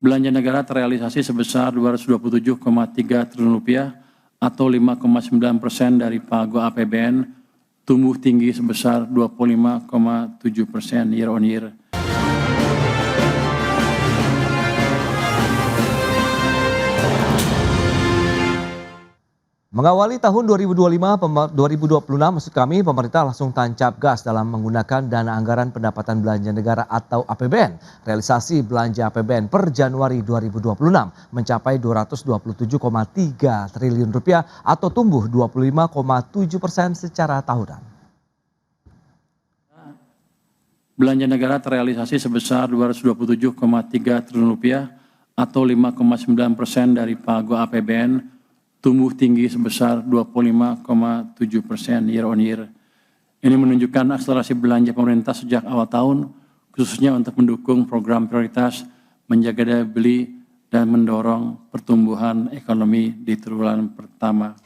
Belanja negara terrealisasi sebesar Rp227,3 triliun atau 5,9% dari pagu APBN, tumbuh tinggi sebesar 25,7% year on year. Mengawali tahun 2026 maksud kami, pemerintah langsung tancap gas dalam menggunakan dana anggaran pendapatan belanja negara atau APBN. Realisasi belanja APBN per Januari 2026 mencapai Rp227,3 triliun atau tumbuh 25,7% secara tahunan. Belanja negara terrealisasi sebesar Rp227,3 triliun atau 5,9% dari pagu APBN, tumbuh tinggi sebesar 25,7% year on year. Ini menunjukkan akselerasi belanja pemerintah sejak awal tahun, khususnya untuk mendukung program prioritas, menjaga daya beli, dan mendorong pertumbuhan ekonomi di triwulan pertama.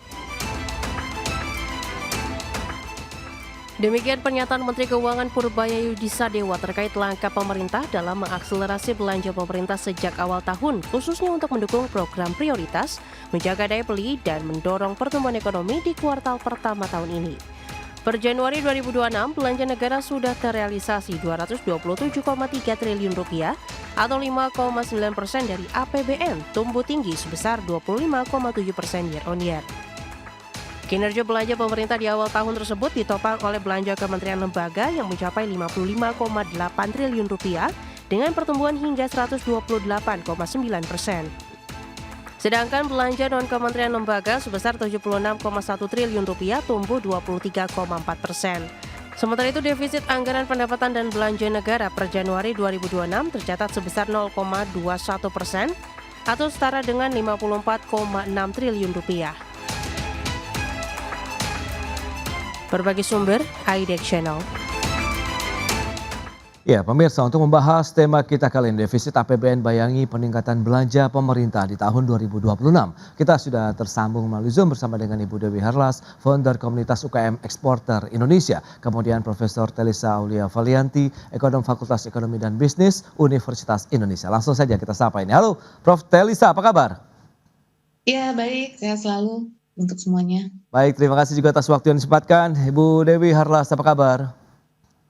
Demikian pernyataan Menteri Keuangan Purbayayudi Sadewa terkait langkah pemerintah dalam mengakselerasi belanja pemerintah sejak awal tahun, khususnya untuk mendukung program prioritas, menjaga daya beli, dan mendorong pertumbuhan ekonomi di kuartal pertama tahun ini. Per Januari 2026, belanja negara sudah terrealisasi Rp227,3 triliun atau 5,9% dari APBN, tumbuh tinggi sebesar 25,7% year on year. Kinerja belanja pemerintah di awal tahun tersebut ditopang oleh belanja kementerian lembaga yang mencapai Rp55,8 triliun dengan pertumbuhan hingga 128,9%. Sedangkan belanja non-kementerian lembaga sebesar Rp76,1 triliun tumbuh 23,4%. Sementara itu defisit anggaran pendapatan dan belanja negara per Januari 2026 tercatat sebesar 0,21% atau setara dengan Rp54,6 triliun. Berbagai sumber, IDEX Channel. Ya, pemirsa, untuk membahas tema kita kali ini, defisit APBN bayangi peningkatan belanja pemerintah di tahun 2026. Kita sudah tersambung melalui Zoom bersama dengan Ibu Dewi Harlas, founder komunitas UKM Eksporter Indonesia. Kemudian Profesor Telisa Aulia Valianti, ekonom Fakultas Ekonomi dan Bisnis Universitas Indonesia. Langsung saja kita sapa ini. Halo, Prof. Telisa, apa kabar? Ya, baik, sehat selalu untuk semuanya. Baik, terima kasih juga atas waktu yang disempatkan. Ibu Dewi Harlas, apa kabar?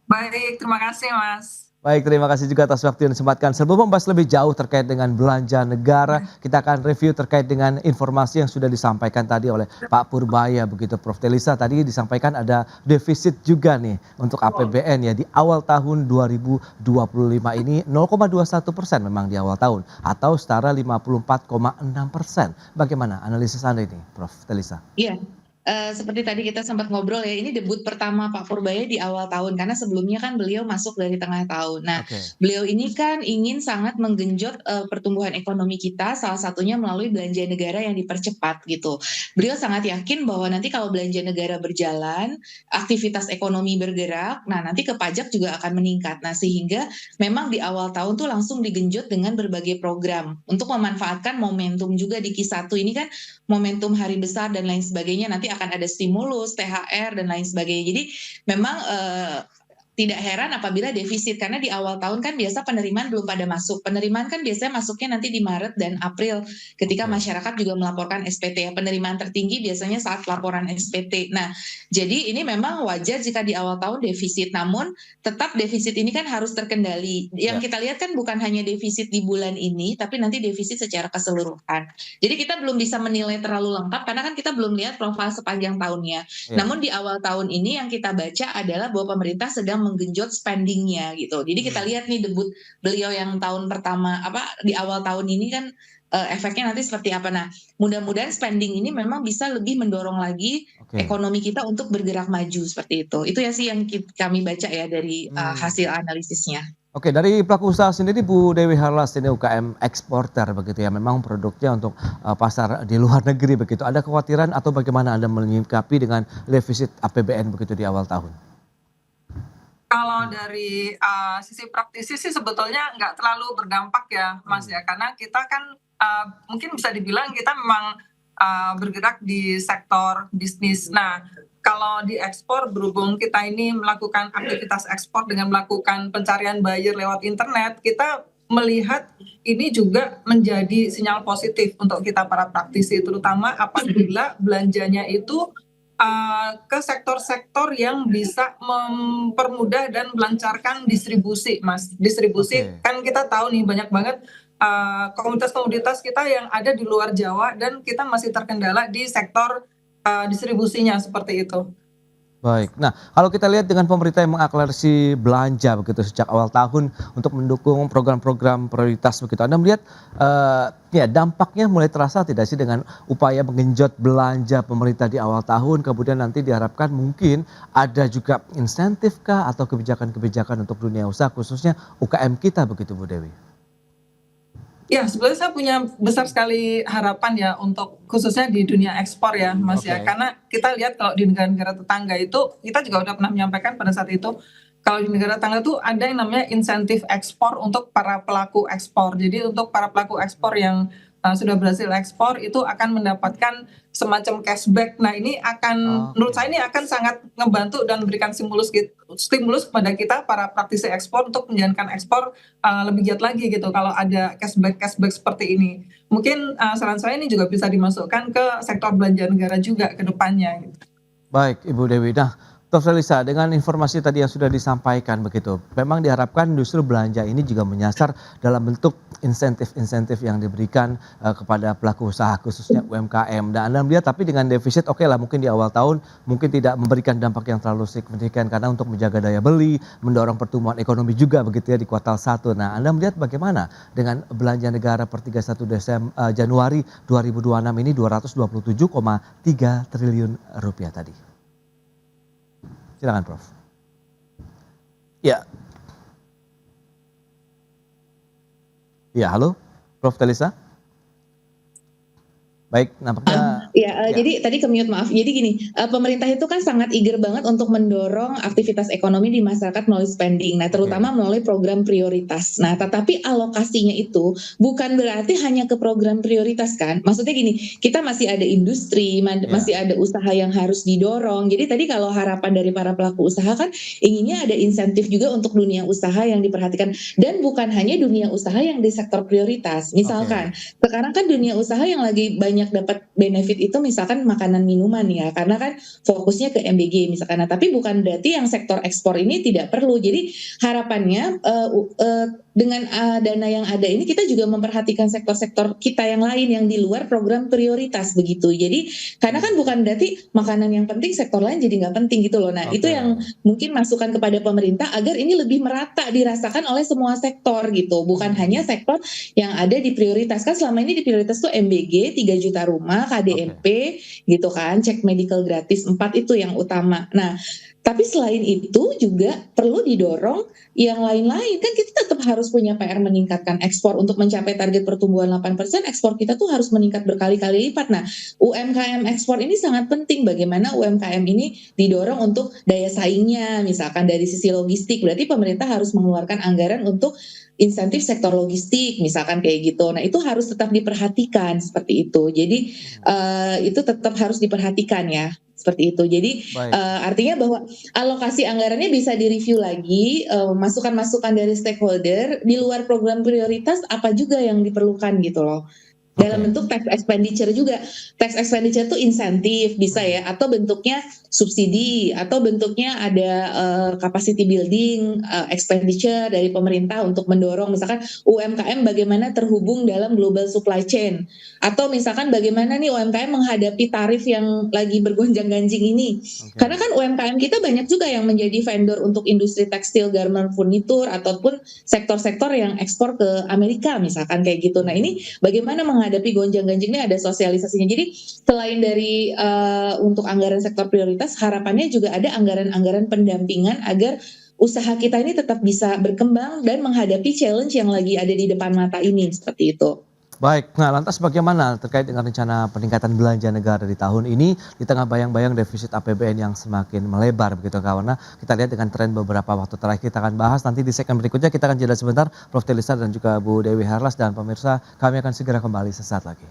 Baik, terima kasih Mas. Baik, terima kasih juga atas waktu yang disempatkan. Sebelum membahas lebih jauh terkait dengan belanja negara, kita akan review terkait dengan informasi yang sudah disampaikan tadi oleh Pak Purbaya, begitu Prof. Telisa. Tadi disampaikan ada defisit juga nih untuk APBN ya di awal tahun 2025 ini 0,21% memang di awal tahun atau setara 54,6%. Bagaimana analisis Anda ini, Prof. Telisa? Iya. Seperti tadi kita sempat ngobrol ya, ini debut pertama Pak Purbaya di awal tahun karena sebelumnya kan beliau masuk dari tengah tahun. Nah, beliau ini kan ingin sangat menggenjot pertumbuhan ekonomi kita, salah satunya melalui belanja negara yang dipercepat gitu. Beliau sangat yakin bahwa nanti kalau belanja negara berjalan, aktivitas ekonomi bergerak, nah nanti ke pajak juga akan meningkat. Nah, sehingga memang di awal tahun tuh langsung digenjot dengan berbagai program untuk memanfaatkan momentum juga di Q1 ini kan momentum hari besar dan lain sebagainya, nanti akan ada stimulus, THR dan lain sebagainya. Jadi memang tidak heran apabila defisit, karena di awal tahun kan biasa penerimaan belum pada masuk. Penerimaan kan biasanya masuknya nanti di Maret dan April ketika masyarakat juga melaporkan SPT. Ya, penerimaan tertinggi biasanya saat laporan SPT. Nah, jadi ini memang wajar jika di awal tahun defisit. Namun tetap defisit ini kan harus terkendali. Yang kita lihat kan bukan hanya defisit di bulan ini, tapi nanti defisit secara keseluruhan. Jadi kita belum bisa menilai terlalu lengkap karena kan kita belum lihat profil sepanjang tahunnya. Namun di awal tahun ini yang kita baca adalah bahwa pemerintah sedang menggenjot spendingnya gitu. Jadi kita lihat nih debut beliau yang tahun pertama di awal tahun ini kan efeknya nanti seperti apa. Nah, mudah-mudahan spending ini memang bisa lebih mendorong lagi ekonomi kita untuk bergerak maju seperti itu. Itu ya sih yang kami baca ya dari hasil analisisnya. Oke, dari pelaku usaha sendiri Bu Dewi Harlas, ini UKM eksporter begitu ya, memang produknya untuk pasar di luar negeri begitu. Ada kekhawatiran atau bagaimana Anda menyikapi dengan defisit APBN begitu di awal tahun? Kalau dari sisi praktisi sih sebetulnya nggak terlalu berdampak ya Mas ya, karena kita kan mungkin bisa dibilang kita memang bergerak di sektor bisnis. Nah, kalau di ekspor berhubung kita ini melakukan aktivitas ekspor dengan melakukan pencarian buyer lewat internet, kita melihat ini juga menjadi sinyal positif untuk kita para praktisi, terutama apabila belanjanya itu ke sektor-sektor yang bisa mempermudah dan melancarkan distribusi, Mas. Distribusi kan kita tahu nih banyak banget komoditas-komoditas kita yang ada di luar Jawa dan kita masih terkendala di sektor distribusinya seperti itu. Baik, nah kalau kita lihat dengan pemerintah yang mengakselerasi belanja begitu sejak awal tahun untuk mendukung program-program prioritas begitu, Anda melihat ya dampaknya mulai terasa tidak sih dengan upaya menggenjot belanja pemerintah di awal tahun, kemudian nanti diharapkan mungkin ada juga insentif kah atau kebijakan-kebijakan untuk dunia usaha khususnya UKM kita begitu Bu Dewi? Ya, sebenarnya saya punya besar sekali harapan ya untuk khususnya di dunia ekspor ya, Mas ya. Karena kita lihat kalau di negara-negara tetangga itu, kita juga udah pernah menyampaikan pada saat itu, kalau di negara tetangga tuh ada yang namanya insentif ekspor untuk para pelaku ekspor. Jadi untuk para pelaku ekspor yang sudah berhasil ekspor itu akan mendapatkan semacam cashback. Nah ini akan, menurut saya ini akan sangat ngebantu dan memberikan stimulus kepada kita para praktisi ekspor untuk menjalankan ekspor lebih giat lagi gitu kalau ada cashback seperti ini. Mungkin saran saya ini juga bisa dimasukkan ke sektor belanja negara juga ke depannya gitu. Baik Ibu Dewi, nah Dr. Lisa, dengan informasi tadi yang sudah disampaikan begitu, memang diharapkan justru belanja ini juga menyasar dalam bentuk insentif-insentif yang diberikan kepada pelaku usaha khususnya UMKM. Dan Anda melihat tapi dengan defisit oke lah mungkin di awal tahun mungkin tidak memberikan dampak yang terlalu signifikan karena untuk menjaga daya beli, mendorong pertumbuhan ekonomi juga begitu ya di kuartal 1. Nah Anda melihat bagaimana dengan belanja negara per 31 Januari 2026 ini 227,3 triliun rupiah tadi. Silakan Prof. Ya. Ya, halo Prof. Telisa. Baik, nampaknya. Jadi tadi ke-mute maaf. Jadi gini, pemerintah itu kan sangat eager banget untuk mendorong aktivitas ekonomi di masyarakat melalui spending. Nah, terutama melalui program prioritas. Nah, tetapi alokasinya itu bukan berarti hanya ke program prioritas kan. Maksudnya gini, kita masih ada industri, masih ada usaha yang harus didorong. Jadi tadi kalau harapan dari para pelaku usaha kan inginnya ada insentif juga untuk dunia usaha yang diperhatikan. Dan bukan hanya dunia usaha yang di sektor prioritas. Misalkan, sekarang kan dunia usaha yang lagi banyak dapat benefit itu misalkan makanan minuman ya, karena kan fokusnya ke MBG misalkan. Nah, tapi bukan berarti yang sektor ekspor ini tidak perlu. Jadi harapannya dengan dana yang ada ini kita juga memperhatikan sektor-sektor kita yang lain yang di luar program prioritas begitu. Jadi karena kan bukan berarti makanan yang penting sektor lain jadi nggak penting gitu loh. Nah itu yang mungkin masukan kepada pemerintah agar ini lebih merata dirasakan oleh semua sektor gitu, bukan hanya sektor yang ada di prioritas. Kan selama ini di prioritas tuh MBG 3 juta rumah, KDMP gitu kan, cek medical gratis 4 itu yang utama. Nah tapi selain itu juga perlu didorong yang lain-lain. Kan kita tetap harus punya PR meningkatkan ekspor untuk mencapai target pertumbuhan 8%, ekspor kita tuh harus meningkat berkali-kali lipat. Nah, UMKM ekspor ini sangat penting. Bagaimana UMKM ini didorong untuk daya saingnya, misalkan dari sisi logistik. Berarti pemerintah harus mengeluarkan anggaran untuk insentif sektor logistik, misalkan kayak gitu. Nah, itu harus tetap diperhatikan seperti itu. Jadi, itu tetap harus diperhatikan ya. Seperti itu. Jadi artinya bahwa alokasi anggarannya bisa direview lagi, masukan-masukan dari stakeholder di luar program prioritas apa juga yang diperlukan gitu loh. Dalam bentuk tax expenditure juga. Tax expenditure itu insentif bisa ya, atau bentuknya subsidi, atau bentuknya ada capacity building expenditure dari pemerintah untuk mendorong misalkan UMKM bagaimana terhubung dalam global supply chain, atau misalkan bagaimana nih UMKM menghadapi tarif yang lagi bergonjang-ganjing ini. Karena kan UMKM kita banyak juga yang menjadi vendor untuk industri tekstil, garment, furnitur, ataupun sektor-sektor yang ekspor ke Amerika misalkan kayak gitu. Nah ini bagaimana menghadapi gonjang-ganjingnya, ada sosialisasinya. Jadi selain dari untuk anggaran sektor prioritas, harapannya juga ada anggaran-anggaran pendampingan agar usaha kita ini tetap bisa berkembang dan menghadapi challenge yang lagi ada di depan mata ini, seperti itu. Baik, nah lantas bagaimana terkait dengan rencana peningkatan belanja negara di tahun ini di tengah bayang-bayang defisit APBN yang semakin melebar begitu karena kita lihat dengan tren beberapa waktu terakhir. Kita akan bahas nanti di segmen berikutnya. Kita akan jeda sebentar, Prof. Telisa dan juga Bu Dewi Herlas, dan pemirsa kami akan segera kembali sesaat lagi.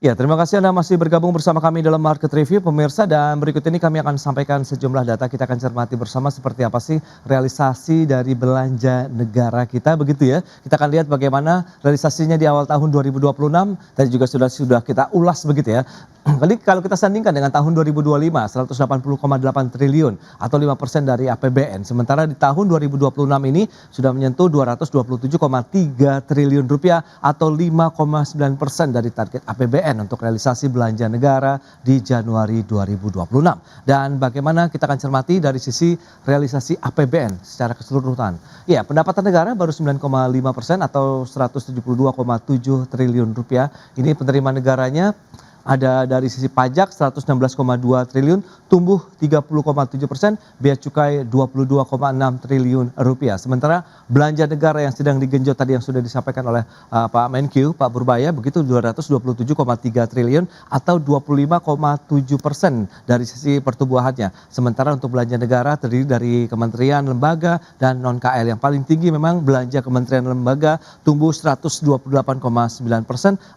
Ya, terima kasih Anda masih bergabung bersama kami dalam Market Review pemirsa, dan berikut ini kami akan sampaikan sejumlah data, kita akan cermati bersama seperti apa sih realisasi dari belanja negara kita begitu ya. Kita akan lihat bagaimana realisasinya di awal tahun 2026, tadi juga sudah kita ulas begitu ya. Kali kalau kita sandingkan dengan tahun 2025 180,8 triliun atau 5% dari APBN. Sementara di tahun 2026 ini sudah menyentuh 227,3 triliun rupiah atau 5,9% dari target APBN untuk realisasi belanja negara di Januari 2026. Dan bagaimana kita akan cermati dari sisi realisasi APBN secara keseluruhan. Ya, pendapatan negara baru 9,5% atau 172,7 triliun rupiah. Ini penerimaan negaranya ada dari sisi pajak 116,2 triliun, tumbuh 30,7%, bea cukai 22,6 triliun rupiah. Sementara belanja negara yang sedang digenjot tadi yang sudah disampaikan oleh Pak Menkyu, Pak Purbaya, begitu 227,3 triliun atau 25,7% dari sisi pertumbuhannya. Sementara untuk belanja negara terdiri dari kementerian, lembaga, dan non-KL. Yang paling tinggi memang belanja kementerian lembaga tumbuh 128,9%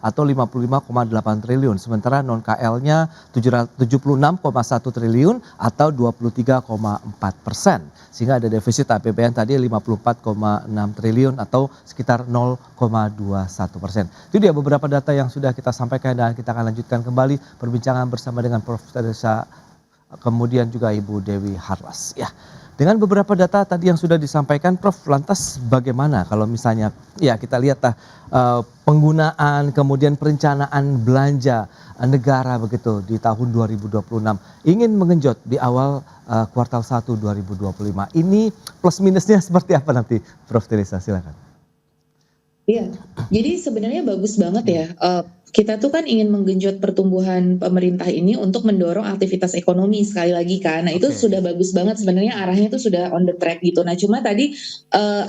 atau 55,8 triliun. Sementara non-KL-nya 76,1 triliun atau 23,4%. Sehingga ada defisit APBN tadi 54,6 triliun atau sekitar 0,21%. Itu dia beberapa data yang sudah kita sampaikan, dan kita akan lanjutkan kembali perbincangan bersama dengan Prof. Teresa, kemudian juga Ibu Dewi Harlas. Ya, dengan beberapa data tadi yang sudah disampaikan, Prof, lantas bagaimana kalau misalnya ya kita lihat penggunaan kemudian perencanaan belanja negara begitu di tahun 2026 ingin mengenjot di awal kuartal 1 2025. Ini plus minusnya seperti apa nanti, Prof Teresa, silakan. Iya, jadi sebenarnya bagus banget ya. Kita tuh kan ingin menggenjot pertumbuhan pemerintah ini untuk mendorong aktivitas ekonomi sekali lagi kan. Nah itu sudah bagus banget sebenarnya, arahnya itu sudah on the track gitu. Nah cuma tadi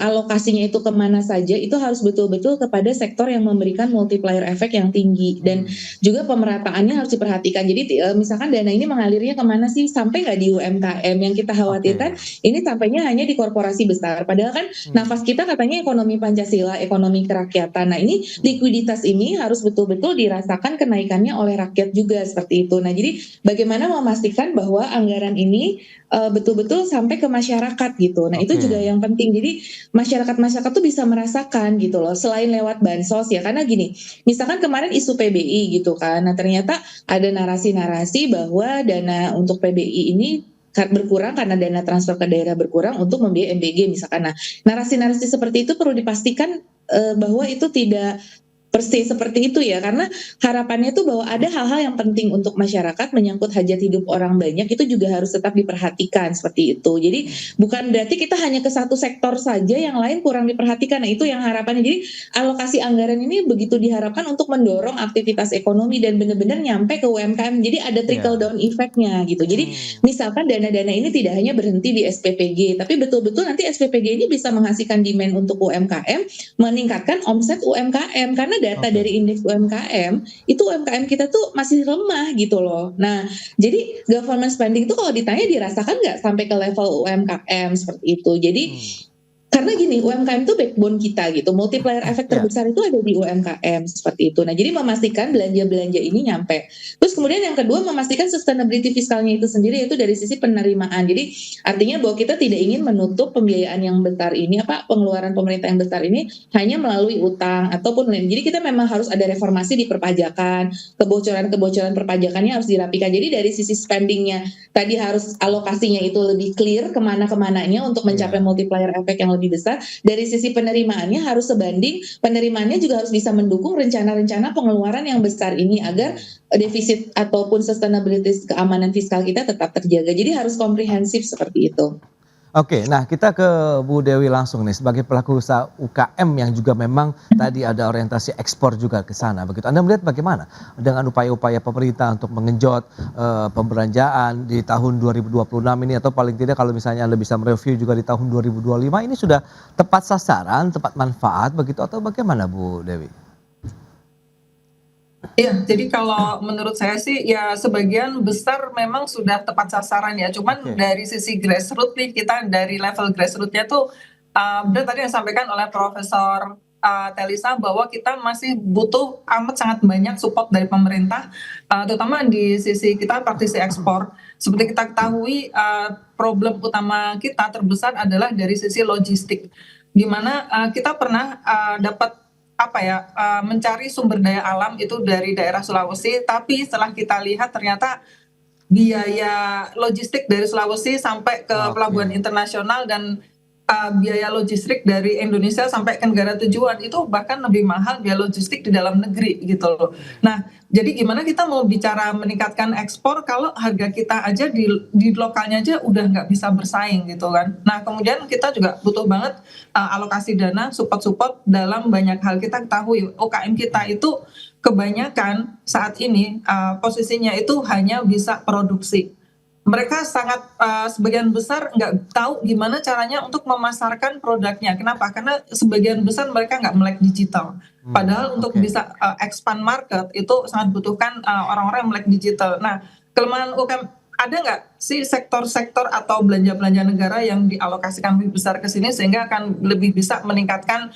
alokasinya itu kemana saja itu harus betul-betul kepada sektor yang memberikan multiplier efek yang tinggi, dan juga pemerataannya harus diperhatikan. Jadi misalkan dana ini mengalirnya kemana sih, sampai nggak di UMKM. Yang kita khawatirkan ini sampainya hanya di korporasi besar. Padahal kan nafas kita katanya ekonomi Pancasila, ekonomi kerakyatan. Nah ini likuiditas ini harus betul-betul dirasakan kenaikannya oleh rakyat juga seperti itu. Nah jadi bagaimana memastikan bahwa anggaran ini betul-betul sampai ke masyarakat gitu. Nah itu juga yang penting. Jadi masyarakat tuh bisa merasakan gitu loh, selain lewat bansos ya. Karena gini, misalkan kemarin isu PBI gitu kan. Nah ternyata ada narasi-narasi bahwa dana untuk PBI ini berkurang karena dana transfer ke daerah berkurang untuk membiayai MBG misalkan. Nah narasi-narasi seperti itu perlu dipastikan bahwa itu tidak persis seperti itu ya, karena harapannya itu bahwa ada hal-hal yang penting untuk masyarakat menyangkut hajat hidup orang banyak, itu juga harus tetap diperhatikan seperti itu. Jadi bukan berarti kita hanya ke satu sektor saja, yang lain kurang diperhatikan. Nah itu yang harapannya. Jadi alokasi anggaran ini begitu diharapkan untuk mendorong aktivitas ekonomi dan benar-benar nyampe ke UMKM. Jadi ada trickle down effect-nya gitu. Jadi misalkan dana-dana ini tidak hanya berhenti di SPPG, tapi betul-betul nanti SPPG ini bisa menghasilkan demand untuk UMKM, meningkatkan omset UMKM. Karena data dari indeks UMKM itu UMKM kita tuh masih lemah gitu loh. Nah jadi government spending itu kalau ditanya dirasakan nggak sampai ke level UMKM seperti itu. Jadi karena gini, UMKM itu backbone kita gitu, multiplier efek terbesar itu ada di UMKM seperti itu. Nah jadi memastikan belanja-belanja ini nyampe. Terus kemudian yang kedua, memastikan sustainability fiskalnya itu sendiri, yaitu dari sisi penerimaan. Jadi artinya bahwa kita tidak ingin menutup pembiayaan yang besar ini, pengeluaran pemerintah yang besar ini hanya melalui utang ataupun lain. Jadi kita memang harus ada reformasi di perpajakan, kebocoran-kebocoran perpajakannya harus dirapikan. Jadi dari sisi spendingnya tadi harus alokasinya itu lebih clear kemana-kemananya untuk mencapai multiplier efek yang lebih besar. Dari sisi penerimaannya harus sebanding, penerimaannya juga harus bisa mendukung rencana-rencana pengeluaran yang besar ini agar defisit ataupun sustainability keamanan fiskal kita tetap terjaga. Jadi harus komprehensif seperti itu. Oke, nah kita ke Bu Dewi langsung nih, sebagai pelaku usaha UKM yang juga memang tadi ada orientasi ekspor juga ke sana begitu. Anda melihat bagaimana dengan upaya-upaya pemerintah untuk mengenjot pembelanjaan di tahun 2026 ini, atau paling tidak kalau misalnya Anda bisa mereview juga di tahun 2025 ini sudah tepat sasaran, tepat manfaat begitu, atau bagaimana Bu Dewi? Iya, jadi kalau menurut saya sih ya sebagian besar memang sudah tepat sasaran ya. Cuman dari sisi grassroots nih, kita dari level grassroots-nya tuh benar tadi yang disampaikan oleh Profesor Telisa, bahwa kita masih butuh amat sangat banyak support dari pemerintah, terutama di sisi kita praktisi ekspor. Seperti kita ketahui, problem utama kita terbesar adalah dari sisi logistik, di mana kita pernah dapat mencari sumber daya alam itu dari daerah Sulawesi, tapi setelah kita lihat ternyata biaya logistik dari Sulawesi sampai ke pelabuhan internasional dan biaya logistik dari Indonesia sampai ke negara tujuan itu bahkan lebih mahal biaya logistik di dalam negeri gitu loh. Nah, jadi gimana kita mau bicara meningkatkan ekspor kalau harga kita aja di lokalnya aja udah nggak bisa bersaing gitu kan. Nah, kemudian kita juga butuh banget alokasi dana support dalam banyak hal. Kita ketahui UKM kita itu kebanyakan saat ini posisinya itu hanya bisa produksi. Mereka sangat sebagian besar nggak tahu gimana caranya untuk memasarkan produknya. Kenapa? Karena sebagian besar mereka nggak melek digital. Padahal untuk bisa expand market itu sangat butuhkan orang-orang yang melek digital. Nah, kelemahan UKM, ada nggak sih sektor-sektor atau belanja-belanja negara yang dialokasikan lebih besar ke sini sehingga akan lebih bisa meningkatkan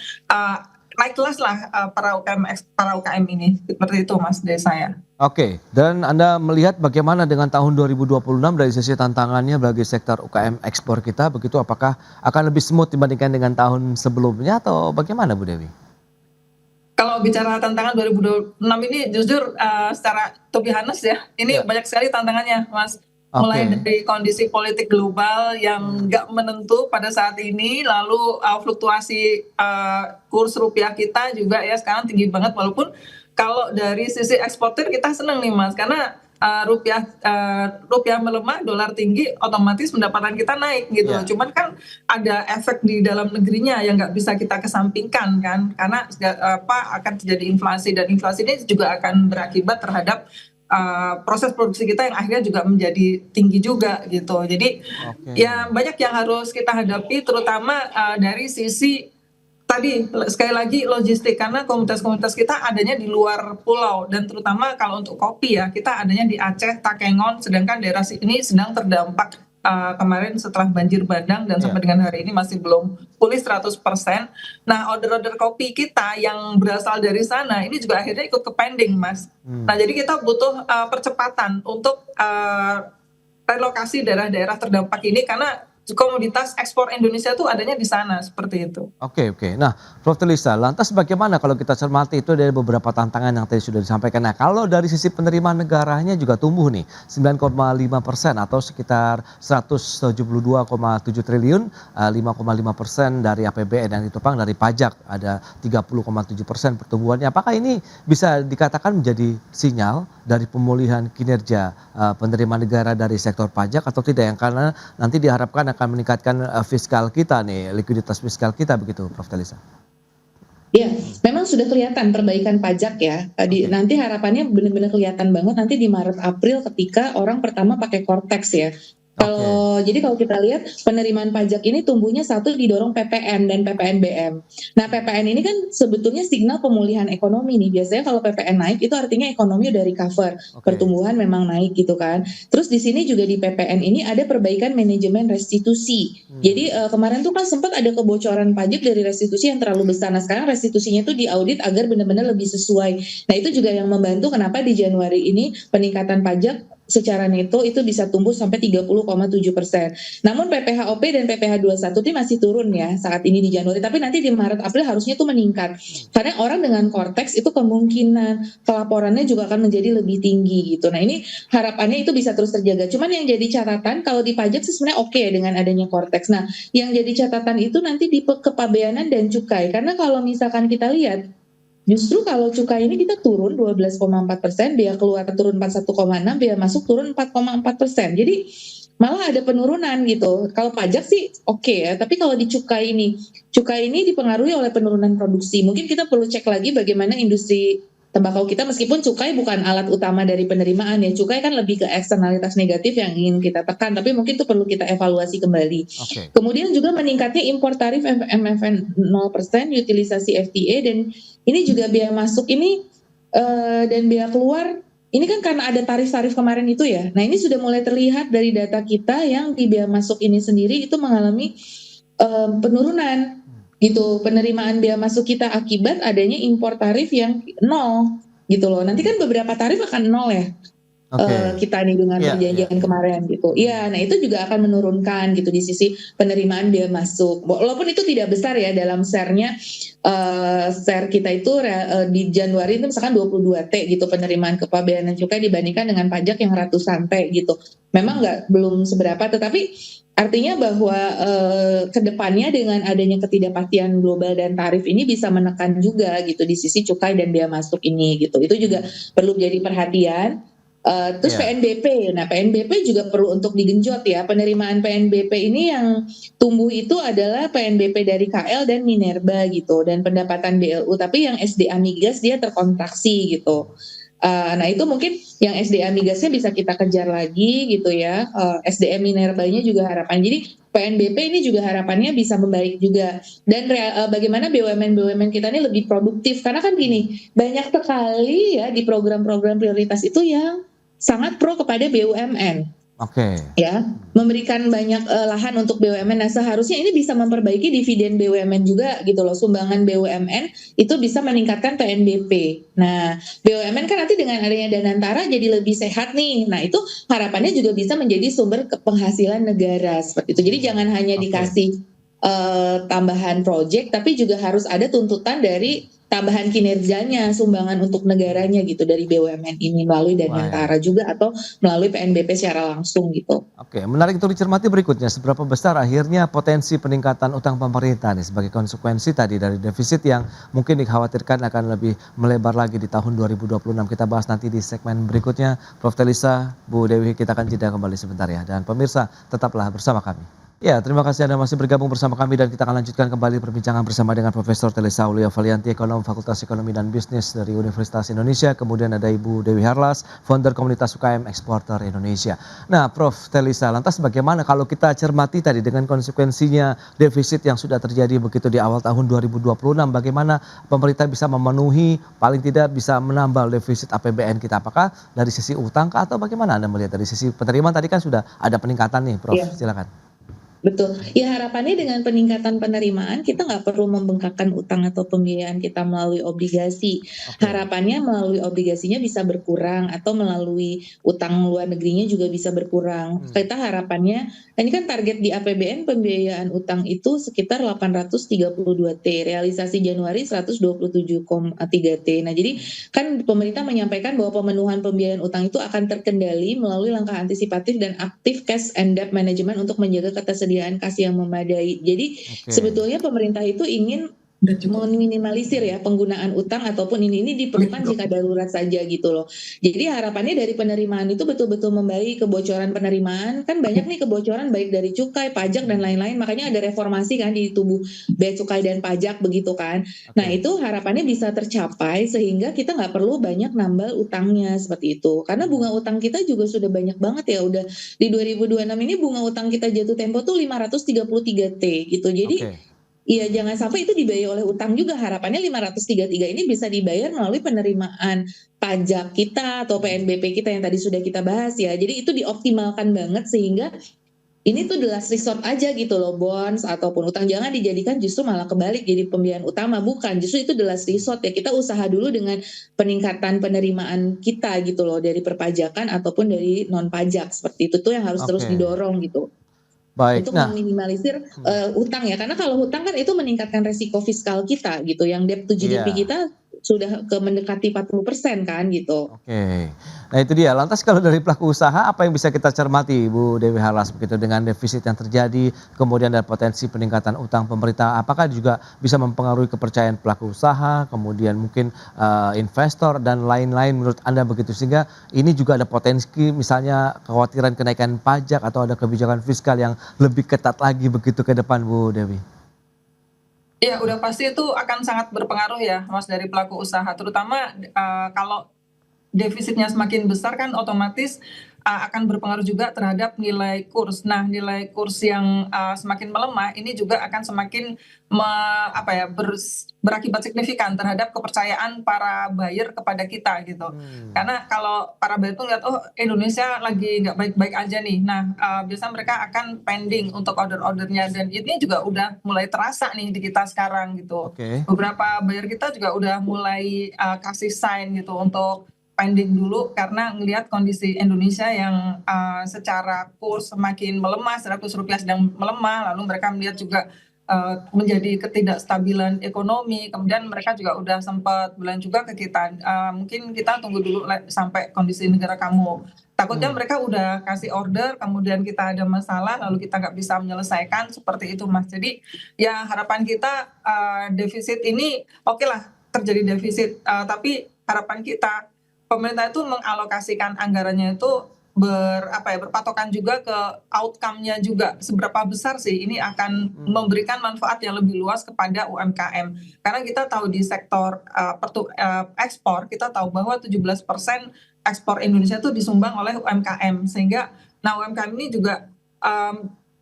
naik kelas lah para UKM ini. Seperti itu Mas dari saya. Oke, dan Anda melihat bagaimana dengan tahun 2026 dari sisi tantangannya bagi sektor UKM ekspor kita, begitu apakah akan lebih smooth dibandingkan dengan tahun sebelumnya atau bagaimana Bu Dewi? Kalau bicara tantangan 2026 ini jujur secara to be honest ya, ini banyak sekali tantangannya Mas. Mulai dari kondisi politik global yang nggak menentu pada saat ini, lalu fluktuasi kurs rupiah kita juga ya sekarang tinggi banget, walaupun kalau dari sisi eksportir kita senang nih Mas, karena rupiah melemah, dolar tinggi, otomatis pendapatan kita naik gitu. Cuman kan ada efek di dalam negerinya yang nggak bisa kita kesampingkan kan, karena akan terjadi inflasi, dan inflasi ini juga akan berakibat terhadap proses produksi kita yang akhirnya juga menjadi tinggi juga gitu. Jadi ya banyak yang harus kita hadapi, terutama dari sisi tadi sekali lagi logistik, karena komunitas-komunitas kita adanya di luar pulau, dan terutama kalau untuk kopi ya kita adanya di Aceh, Takengon, sedangkan daerah ini sedang terdampak kemarin setelah banjir bandang dan sampai dengan hari ini masih belum pulih 100%. Nah, order-order kopi kita yang berasal dari sana ini juga akhirnya ikut ke pending Mas. Nah, jadi kita butuh percepatan untuk relokasi daerah-daerah terdampak ini, karena komoditas ekspor Indonesia itu adanya di sana, seperti itu. Oke. Nah, Prof. Telisa, lantas bagaimana kalau kita cermati itu dari beberapa tantangan yang tadi sudah disampaikan. Nah, kalau dari sisi penerimaan negaranya juga tumbuh nih, 9,5% atau sekitar 172,7 triliun, 5,5% dari APBN yang ditopang dari pajak, ada 30,7% pertumbuhannya. Apakah ini bisa dikatakan menjadi sinyal dari pemulihan kinerja penerimaan negara dari sektor pajak atau tidak, yang karena nanti diharapkan akan meningkatkan fiskal kita nih, likuiditas fiskal kita begitu Prof. Telisa? Ya, memang sudah kelihatan perbaikan pajak ya. Nanti harapannya benar-benar kelihatan banget nanti di Maret April ketika orang pertama pakai Cortex ya. Jadi kalau kita lihat penerimaan pajak ini tumbuhnya satu didorong PPN dan PPNBM. Nah, PPN ini kan sebetulnya signal pemulihan ekonomi nih. Biasanya kalau PPN naik itu artinya ekonomi udah recover, pertumbuhan memang naik gitu kan. Terus di sini juga di PPN ini ada perbaikan manajemen restitusi. Jadi kemarin tuh kan sempat ada kebocoran pajak dari restitusi yang terlalu besar. Nah, sekarang restitusinya tuh diaudit agar benar-benar lebih sesuai. Nah, itu juga yang membantu kenapa di Januari ini peningkatan pajak secara neto itu bisa tumbuh sampai 30,7%. Namun PPHOP dan PPh 21 ini masih turun ya saat ini di Januari, tapi nanti di Maret April harusnya itu meningkat. Karena orang dengan Cortex itu kemungkinan pelaporannya juga akan menjadi lebih tinggi gitu. Nah, ini harapannya itu bisa terus terjaga. Cuman yang jadi catatan kalau di pajak sih sebenarnya oke dengan adanya Cortex. Nah, yang jadi catatan itu nanti di kepabeanan dan cukai. Karena kalau misalkan kita lihat justru kalau cukai ini kita turun 12,4%, biaya keluar turun 41,6%, biaya masuk turun 4,4%. Jadi malah ada penurunan gitu. Kalau pajak sih oke ya, tapi kalau di cukai ini dipengaruhi oleh penurunan produksi. Mungkin kita perlu cek lagi bagaimana industri tembakau kita, meskipun cukai bukan alat utama dari penerimaan ya. Cukai kan lebih ke eksternalitas negatif yang ingin kita tekan, tapi mungkin itu perlu kita evaluasi kembali. Kemudian juga meningkatnya impor tarif MFN 0%, utilisasi FTA, dan ini juga biaya masuk ini dan biaya keluar ini kan karena ada tarif-tarif kemarin itu ya. Nah, ini sudah mulai terlihat dari data kita yang di biaya masuk ini sendiri itu mengalami penurunan. gitu penerimaan bea masuk kita akibat adanya impor tarif yang nol gitu loh. Nanti kan beberapa tarif akan nol ya. Kita nih dengan perjanjian kemarin gitu. Iya, nah itu juga akan menurunkan gitu di sisi penerimaan bea masuk. Walaupun itu tidak besar ya dalam share-nya, share kita itu di Januari itu misalkan 22T gitu penerimaan kepabeanan cukai dibandingkan dengan pajak yang ratusan T gitu. Memang belum seberapa, tetapi artinya bahwa kedepannya dengan adanya ketidakpastian global dan tarif ini bisa menekan juga gitu di sisi cukai dan bea masuk ini gitu. Itu juga perlu jadi perhatian. Terus PNBP, nah PNBP juga perlu untuk digenjot ya. Penerimaan PNBP ini yang tumbuh itu adalah PNBP dari KL dan Minerba gitu, dan pendapatan BLU. Tapi yang SDA Migas dia terkontraksi gitu. Nah itu mungkin yang SDA Migasnya bisa kita kejar lagi gitu ya. SDM Minerbanya juga harapan. Jadi PNBP ini juga harapannya bisa membaik juga. Dan bagaimana BUMN kita ini lebih produktif. Karena kan gini, banyak sekali ya di program-program prioritas itu yang sangat pro kepada BUMN. Ya, memberikan banyak lahan untuk BUMN. Nah, seharusnya ini bisa memperbaiki dividen BUMN juga gitu loh. Sumbangan BUMN itu bisa meningkatkan PNBP. Nah, BUMN kan nanti dengan adanya Danantara jadi lebih sehat nih. Nah, itu harapannya juga bisa menjadi sumber penghasilan negara seperti itu. Jadi jangan hanya dikasih tambahan proyek, tapi juga harus ada tuntutan dari tambahan kinerjanya, sumbangan untuk negaranya gitu dari BUMN ini melalui Danantara juga atau melalui PNBP secara langsung gitu. Menarik untuk dicermati berikutnya, seberapa besar akhirnya potensi peningkatan utang pemerintah nih sebagai konsekuensi tadi dari defisit yang mungkin dikhawatirkan akan lebih melebar lagi di tahun 2026. Kita bahas nanti di segmen berikutnya. Prof. Telisa, Bu Dewi, kita akan jeda kembali sebentar ya. Dan pemirsa, tetaplah bersama kami. Ya, terima kasih Anda masih bergabung bersama kami dan kita akan lanjutkan kembali perbincangan bersama dengan Profesor Telisa Aulia Valianti, Ekonom Fakultas Ekonomi dan Bisnis dari Universitas Indonesia. Kemudian ada Ibu Dewi Harlas, founder komunitas UKM Eksporter Indonesia. Nah, Prof. Telisa, lantas bagaimana kalau kita cermati tadi dengan konsekuensinya defisit yang sudah terjadi begitu di awal tahun 2026, bagaimana pemerintah bisa memenuhi, paling tidak bisa menambal defisit APBN kita? Apakah dari sisi utang atau bagaimana Anda melihat dari sisi penerimaan tadi kan sudah ada peningkatan nih, Prof. Silakan. Betul. Ya harapannya dengan peningkatan penerimaan kita nggak perlu membengkakkan utang atau pembiayaan kita melalui obligasi. Harapannya melalui obligasinya bisa berkurang atau melalui utang luar negerinya juga bisa berkurang. Kita harapannya, ini kan target di APBN pembiayaan utang itu sekitar 832 T, realisasi Januari 127,3 T. Nah jadi kan pemerintah menyampaikan bahwa pemenuhan pembiayaan utang itu akan terkendali melalui langkah antisipatif dan aktif cash and debt management untuk menjaga ketersediaan kas yang memadai. Jadi sebetulnya pemerintah itu ingin meminimalisir ya penggunaan utang ataupun ini diperlukan jika darurat saja gitu loh. Jadi harapannya dari penerimaan itu betul-betul membaik. Kebocoran penerimaan kan banyak nih, kebocoran baik dari cukai, pajak dan lain-lain. Makanya ada reformasi kan di tubuh bea cukai dan pajak begitu kan. Nah itu harapannya bisa tercapai sehingga kita nggak perlu banyak nambal utangnya seperti itu. Karena bunga utang kita juga sudah banyak banget ya. Udah di 2026 ini bunga utang kita jatuh tempo tuh 533 T gitu. Jadi iya, jangan sampai itu dibayar oleh utang juga. Harapannya 533 ini bisa dibayar melalui penerimaan pajak kita atau PNBP kita yang tadi sudah kita bahas ya. Jadi itu dioptimalkan banget sehingga ini tuh the last resort aja gitu loh, bonds ataupun utang. Jangan dijadikan justru malah kebalik jadi pembiayaan utama. Bukan, justru itu the last resort ya. Kita usaha dulu dengan peningkatan penerimaan kita gitu loh dari perpajakan ataupun dari non pajak. Seperti itu tuh yang harus terus didorong gitu. Untuk meminimalisir utang ya, karena kalau hutang kan itu meningkatkan resiko fiskal kita gitu, yang debt to GDP kita sudah mendekati 40% kan gitu. Nah itu dia, lantas kalau dari pelaku usaha apa yang bisa kita cermati Bu Dewi Harlas begitu dengan defisit yang terjadi, kemudian ada potensi peningkatan utang pemerintah, apakah juga bisa mempengaruhi kepercayaan pelaku usaha, kemudian mungkin investor dan lain-lain menurut Anda begitu, sehingga ini juga ada potensi misalnya kekhawatiran kenaikan pajak atau ada kebijakan fiskal yang lebih ketat lagi begitu ke depan Bu Dewi? Ya udah pasti itu akan sangat berpengaruh ya Mas dari pelaku usaha, terutama kalau defisitnya semakin besar kan otomatis akan berpengaruh juga terhadap nilai kurs. Nah, nilai kurs yang semakin melemah ini juga akan semakin berakibat signifikan terhadap kepercayaan para buyer kepada kita gitu. Karena kalau para buyer tuh ngeliat, oh Indonesia lagi nggak baik-baik aja nih. Nah, biasanya mereka akan pending untuk order-ordernya, dan ini juga udah mulai terasa nih di kita sekarang gitu. Beberapa buyer kita juga udah mulai kasih sign gitu untuk pending dulu karena ngelihat kondisi Indonesia yang secara kurs semakin melemah, secara kurs rupiah sedang melemah, lalu mereka melihat juga menjadi ketidakstabilan ekonomi. Kemudian mereka juga udah sempat bilang juga ke kita, mungkin kita tunggu dulu sampai kondisi negara kamu. Takutnya mereka udah kasih order, kemudian kita ada masalah, lalu kita nggak bisa menyelesaikan, seperti itu Mas. Jadi ya harapan kita defisit ini oke lah terjadi defisit, tapi harapan kita pemerintah itu mengalokasikan anggarannya itu berpatokan juga ke outcome-nya juga, seberapa besar sih ini akan memberikan manfaat yang lebih luas kepada UMKM. Karena kita tahu di sektor ekspor, kita tahu bahwa 17% ekspor Indonesia itu disumbang oleh UMKM, sehingga UMKM ini juga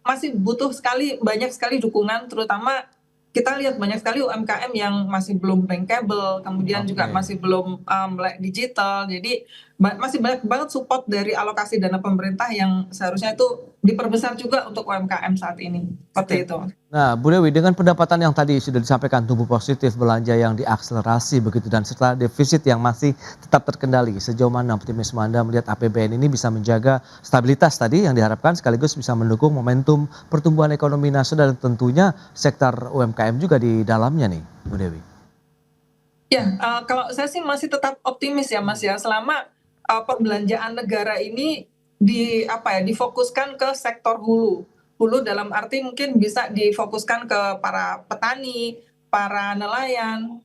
masih butuh banyak sekali dukungan, terutama kita lihat banyak sekali UMKM yang masih belum bankable, kemudian juga masih belum melek digital. Jadi masih banyak banget support dari alokasi dana pemerintah yang seharusnya itu diperbesar juga untuk UMKM saat ini. Seperti itu. Nah, Bu Dewi, dengan pendapatan yang tadi sudah disampaikan, tumbuh positif, belanja yang diakselerasi begitu, dan setelah defisit yang masih tetap terkendali, sejauh mana optimisme Anda melihat APBN ini bisa menjaga stabilitas tadi yang diharapkan, sekaligus bisa mendukung momentum pertumbuhan ekonomi nasional dan tentunya sektor UMKM juga di dalamnya nih, Bu Dewi? Ya, kalau saya sih masih tetap optimis ya Mas ya, selama pembelanjaan negara ini difokuskan ke sektor hulu. Hulu dalam arti mungkin bisa difokuskan ke para petani, para nelayan,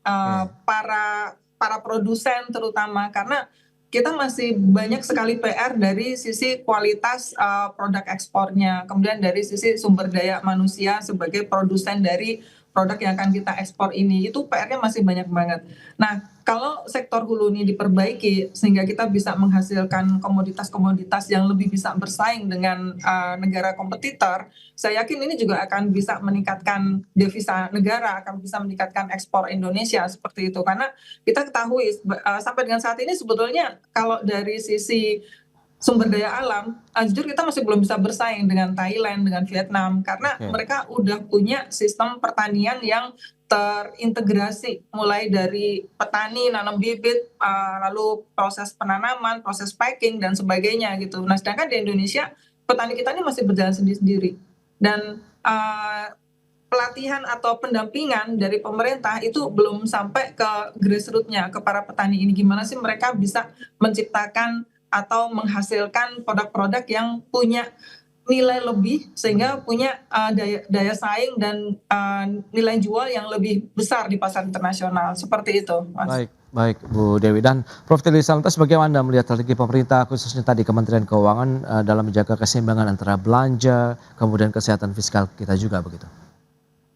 para produsen terutama, karena kita masih banyak sekali PR dari sisi kualitas produk ekspornya, kemudian dari sisi sumber daya manusia sebagai produsen dari produk yang akan kita ekspor ini, itu PR-nya masih banyak banget. Nah, kalau sektor hulu ini diperbaiki sehingga kita bisa menghasilkan komoditas-komoditas yang lebih bisa bersaing dengan negara kompetitor, saya yakin ini juga akan bisa meningkatkan devisa negara, akan bisa meningkatkan ekspor Indonesia, seperti itu. Karena kita ketahui sampai dengan saat ini sebetulnya kalau dari sisi sumber daya alam, jujur kita masih belum bisa bersaing dengan Thailand, dengan Vietnam, karena mereka udah punya sistem pertanian yang terintegrasi, mulai dari petani nanam bibit, lalu proses penanaman, proses packing dan sebagainya gitu. Nah, sedangkan di Indonesia petani kita ini masih berjalan sendiri-sendiri, dan pelatihan atau pendampingan dari pemerintah itu belum sampai ke grassroots-nya, ke para petani ini, gimana sih mereka bisa menciptakan atau menghasilkan produk-produk yang punya nilai lebih sehingga punya daya saing dan nilai jual yang lebih besar di pasar internasional, seperti itu, Mas. Baik Bu Dewi, dan Prof. Telisa, lantas bagaimana Anda melihat strategi pemerintah khususnya tadi Kementerian Keuangan dalam menjaga keseimbangan antara belanja kemudian kesehatan fiskal kita juga begitu?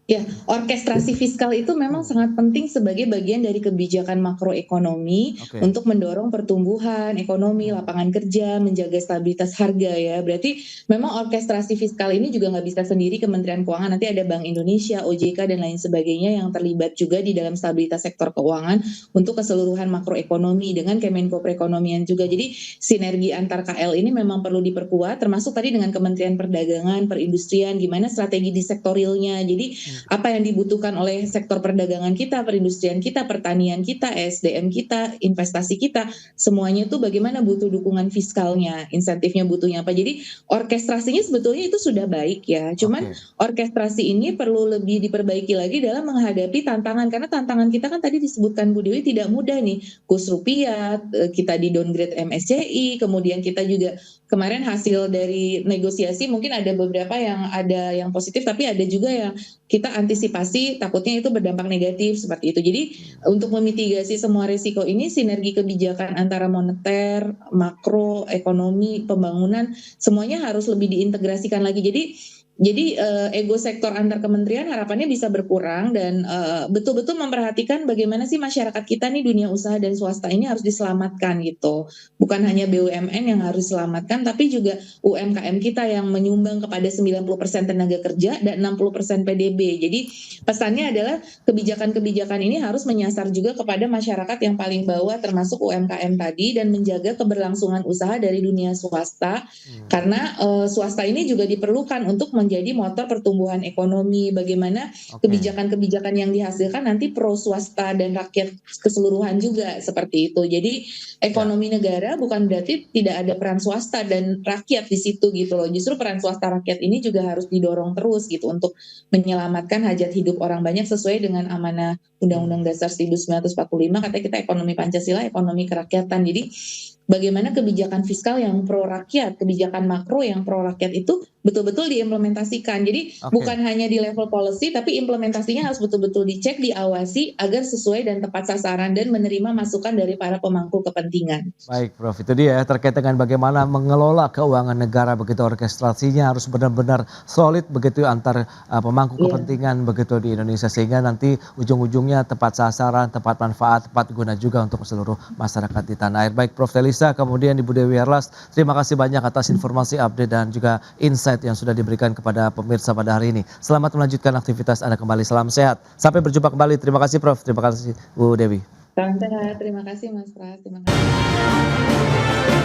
Ya, orkestrasi fiskal itu memang sangat penting sebagai bagian dari kebijakan makroekonomi untuk mendorong pertumbuhan ekonomi, lapangan kerja, menjaga stabilitas harga ya. Berarti memang orkestrasi fiskal ini juga nggak bisa sendiri Kementerian Keuangan, nanti ada Bank Indonesia, OJK dan lain sebagainya yang terlibat juga di dalam stabilitas sektor keuangan untuk keseluruhan makroekonomi dengan Kemenko Perekonomian juga. Jadi sinergi antar KL ini memang perlu diperkuat, termasuk tadi dengan Kementerian Perdagangan, Perindustrian, gimana strategi di sektor realnya. Jadi apa yang dibutuhkan oleh sektor perdagangan kita, perindustrian kita, pertanian kita, SDM kita, investasi kita, semuanya itu bagaimana butuh dukungan fiskalnya, insentifnya butuhnya apa. Jadi orkestrasinya sebetulnya itu sudah baik ya, cuman orkestrasi ini perlu lebih diperbaiki lagi dalam menghadapi tantangan, karena tantangan kita kan tadi disebutkan Bu Dewi tidak mudah nih, kurs rupiah, kita di downgrade MSCI, kemudian kita juga kemarin hasil dari negosiasi mungkin ada beberapa yang positif, tapi ada juga yang kita antisipasi takutnya itu berdampak negatif seperti itu. Jadi untuk memitigasi semua risiko ini, sinergi kebijakan antara moneter, makro, ekonomi, pembangunan, semuanya harus lebih diintegrasikan lagi. Jadi Jadi ego sektor antar kementerian harapannya bisa berkurang dan betul-betul memperhatikan bagaimana sih masyarakat kita nih dunia usaha dan swasta ini harus diselamatkan gitu. Bukan hanya BUMN yang harus diselamatkan tapi juga UMKM kita yang menyumbang kepada 90% tenaga kerja dan 60% PDB. Jadi pesannya adalah kebijakan-kebijakan ini harus menyasar juga kepada masyarakat yang paling bawah termasuk UMKM tadi dan menjaga keberlangsungan usaha dari dunia swasta karena swasta ini juga diperlukan untuk menjadi motor pertumbuhan ekonomi. Bagaimana kebijakan-kebijakan yang dihasilkan nanti pro swasta dan rakyat keseluruhan juga seperti itu. Jadi ekonomi negara bukan berarti tidak ada peran swasta dan rakyat di situ gitu loh. Justru peran swasta rakyat ini juga harus didorong terus gitu untuk menyelamatkan hajat hidup orang banyak sesuai dengan amanah Undang-Undang Dasar 1945 katanya kita ekonomi Pancasila, ekonomi kerakyatan. Jadi bagaimana kebijakan fiskal yang pro rakyat, kebijakan makro yang pro rakyat itu betul-betul diimplementasikan. Jadi bukan hanya di level policy, tapi implementasinya harus betul-betul dicek, diawasi agar sesuai dan tepat sasaran dan menerima masukan dari para pemangku kepentingan. Baik Prof, itu dia terkait dengan bagaimana mengelola keuangan negara begitu orkestrasinya harus benar-benar solid begitu antar pemangku kepentingan begitu di Indonesia sehingga nanti ujung-ujungnya tepat sasaran, tepat manfaat, tepat guna juga untuk seluruh masyarakat di tanah air. Baik Prof Telisa, kemudian Ibu Dewi Erlas, terima kasih banyak atas informasi update dan juga insight yang sudah diberikan kepada pemirsa pada hari ini. Selamat melanjutkan aktivitas Anda kembali, salam sehat. Sampai berjumpa kembali, terima kasih Prof, terima kasih Bu Dewi. Salam sehat, terima kasih Mas Pras, terima kasih.